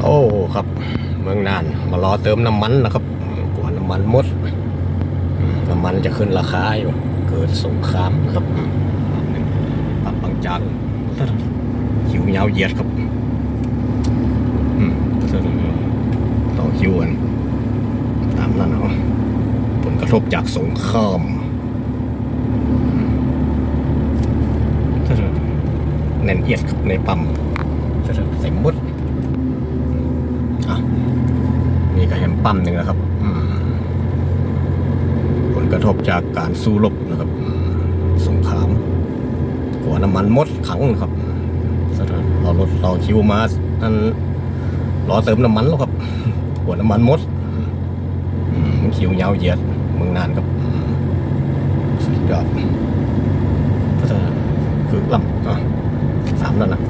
โอ้ครับเมืองน่านมารอเติมน้ำมันนะครับกว่าน้ำมันหมดน้ำมันจะขึ้นราคาอยู่เกิดสงครามนะครับปับบางจากคิวยาวเหยียดครับต่อคิวกันตามนั้นเนาะผลกระทบจากสงครามแน่นเอียดครับในปั๊มใส่มดนี่ก็แฮมปั๊มหนึ่งนะครับผลกระทบจากการสู้รบนะครับสงครามกว่าน้ำมันหมดขังนะครับเรารถเราคิวมาอันรอเติมน้ำมันแล้วครับกว่าน้ำมันหมดคิวยาวเหยียดเมืองน่านครับสุดยอดคือลำสามนั่นนะ